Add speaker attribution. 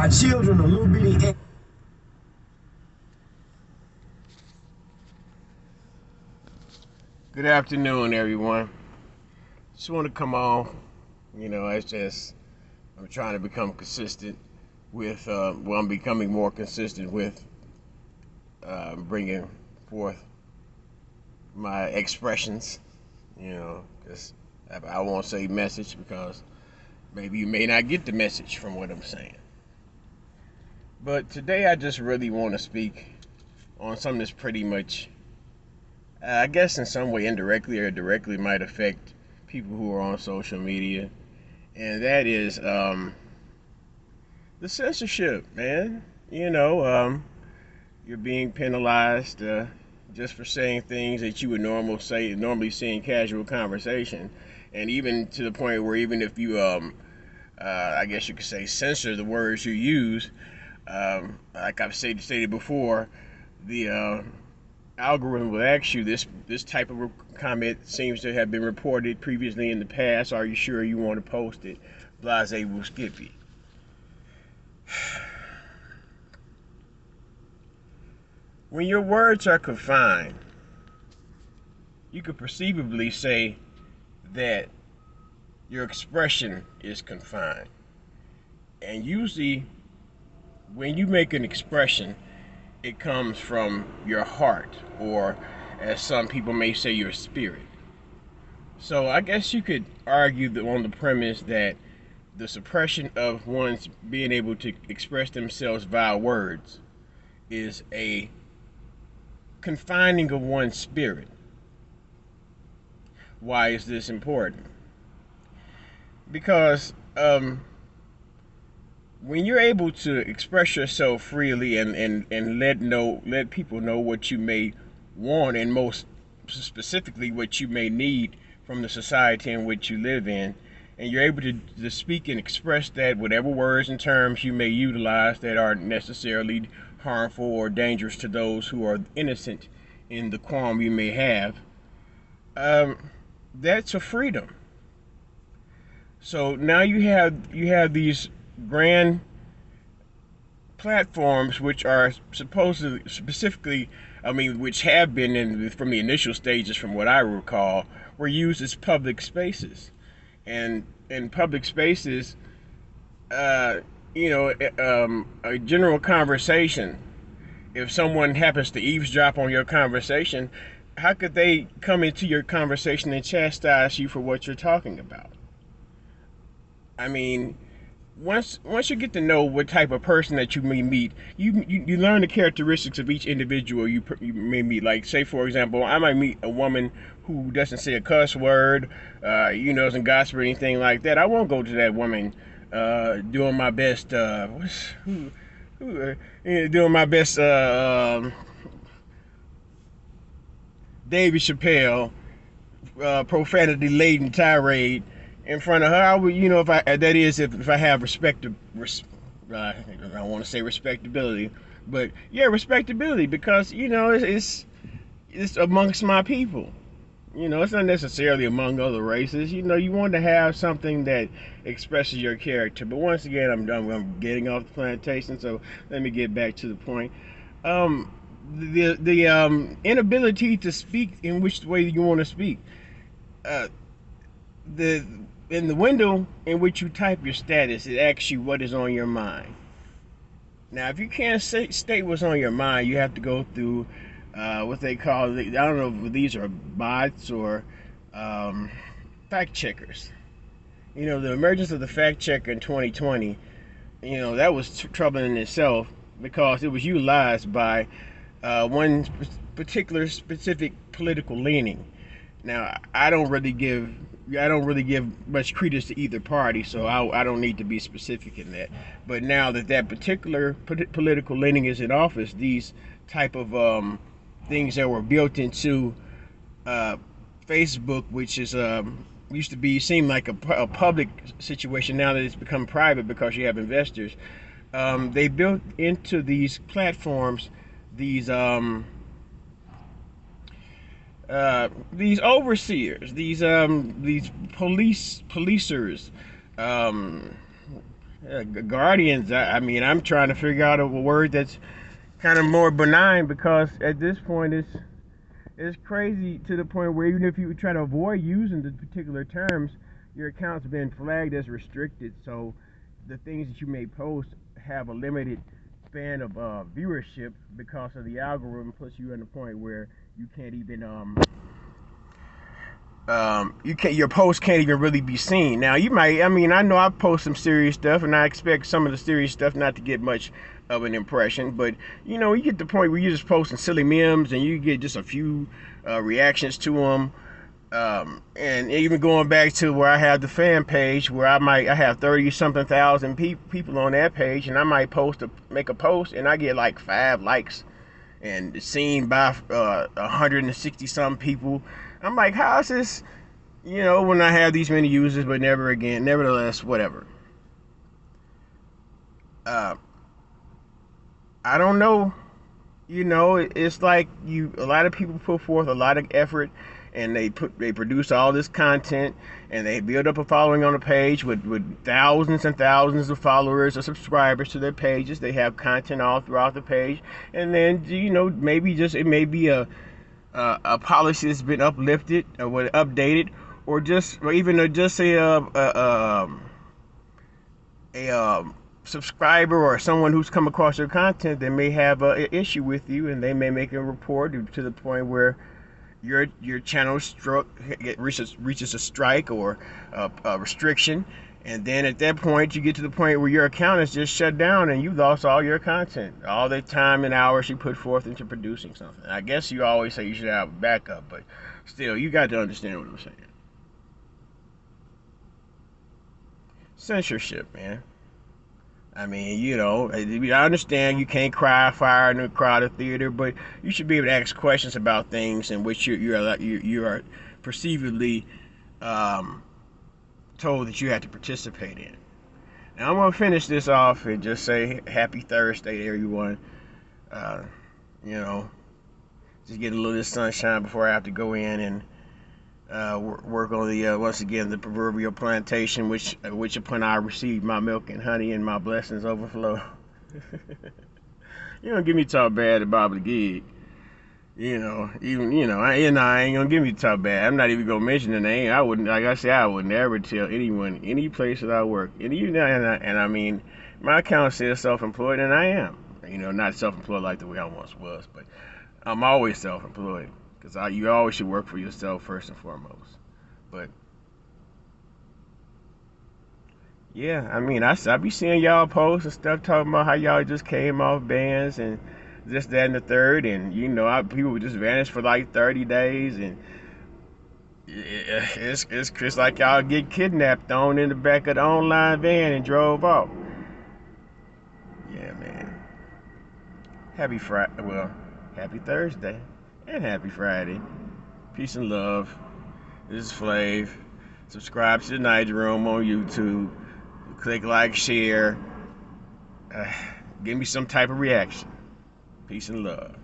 Speaker 1: our children a little bitty.
Speaker 2: Good afternoon, everyone. Just want to come on. It's just I'm trying to become consistent with. I'm becoming more consistent with bringing forth my expressions. Because I won't say message because maybe you may not get the message from what I'm saying. But today, I just really want to speak on something that's pretty much, I guess, in some way, indirectly or directly, might affect people who are on social media, and that is the censorship, man. You're being penalized just for saying things that you would normally say in casual conversation, and even to the point where even if you, I guess you could say, censor the words you use, like I've stated before, the algorithm will ask you this type of comment seems to have been reported previously in the past. Are you sure you want to post it? Blase will skip you. When your words are confined, you could perceivably say that your expression is confined. And usually, when you make an expression, it comes from your heart, or as some people may say, your spirit. So I guess you could argue that on the premise that the suppression of one's being able to express themselves via words is a confining of one's spirit. Why is this important? Because when you're able to express yourself freely and let people know what you may want, and most specifically what you may need from the society in which you live in, and you're able to speak and express that, whatever words and terms you may utilize that aren't necessarily harmful or dangerous to those who are innocent in the qualm you may have, that's a freedom. So now you have these grand platforms which are supposedly specifically, which have been from the initial stages, from what I recall, were used as public spaces. And in public spaces, uh, a general conversation, if someone happens to eavesdrop on your conversation, how could they come into your conversation and chastise you for what you're talking about? I mean, once you get to know what type of person that you may meet, you learn the characteristics of each individual you may meet. Like, say for example, I might meet a woman who doesn't say a cuss word, doesn't gossip or anything like that. I won't go to that woman doing my best. Doing my best. David Chappelle, profanity laden tirade in front of her. I would, if I have I don't want to say respectability, but yeah, respectability, because it's amongst my people. It's not necessarily among other races. You want to have something that expresses your character. But once again, I'm done. I'm getting off the plantation, so let me get back to the point. Um, the inability to speak in which way you want to speak. Uh, the in the window in which you type your status, it asks you what is on your mind. Now, if you can't state what's on your mind, you have to go through what they call, I don't know if these are bots or um, fact checkers. The emergence of the fact checker in 2020, that was troubling in itself, because it was utilized by one particular specific political leaning. Now, I don't really give much credence to either party, so I don't need to be specific in that. But now that particular political leaning is in office, these type of things that were built into uh, Facebook, which is used to be seem like a public situation, now that it's become private because you have investors. They built into these platforms these these overseers, these policers, um, Guardians. I mean, I'm trying to figure out a word that's kind of more benign, because at this point it's crazy to the point where even if you try to avoid using the particular terms, your account's been flagged as restricted. So the things that you may post have a limited span of viewership because of the algorithm. Plus, you're at the point where you can't even your post can't even really be seen. Now you might, I mean, I know I post some serious stuff, and I expect some of the serious stuff not to get much of an impression, but you get to the point where you're just posting silly memes and you get just a few reactions to them. And even going back to where I have the fan page, where I have 30 something thousand people on that page, and I might make a post and I get like 5 likes and seen by 160 some people. I'm like, how is this? When I have these many users, but never again. Nevertheless, whatever. Uh, I don't know. It's like a lot of people put forth a lot of effort, and they produce all this content, and they build up a following on a page with thousands and thousands of followers or subscribers to their pages. They have content all throughout the page, and then maybe it may be a policy that's been uplifted or updated, or even just a subscriber or someone who's come across your content that may have an issue with you, and they may make a report to the point where your channel reaches a strike or a restriction, and then at that point you get to the point where your account is just shut down and you've lost all your content, all the time and hours you put forth into producing something. I guess you always say you should have a backup, but still, you got to understand what I'm saying. Censorship, man. I mean, I understand you can't cry fire in a crowded theater, but you should be able to ask questions about things in which you are perceivedly told that you have to participate in. Now I'm gonna finish this off and just say Happy Thursday, everyone. Uh, you know, just get a little of this sunshine before I have to go in and work on the once again the proverbial plantation, which upon I receive my milk and honey and my blessings overflow. You don't give me talk bad about the gig. I ain't gonna give me talk bad. I'm not even gonna mention the name. I wouldn't, like I said, I would never tell anyone any place that I work. And I mean, my account says self-employed, and I am. Not self-employed like the way I once was, but I'm always self-employed. Because you always should work for yourself first and foremost. But yeah, I mean, I be seeing y'all posts and stuff talking about how y'all just came off bans and this, that, and the third, and people would just vanish for like 30 days, and it's like y'all get kidnapped, thrown in the back of the online van, and drove off. Yeah, man. Happy Friday. Well, happy Thursday and happy Friday. Peace and love. This is Flav. Subscribe to the Night Room on YouTube. Click like, share. Give me some type of reaction. Peace and love.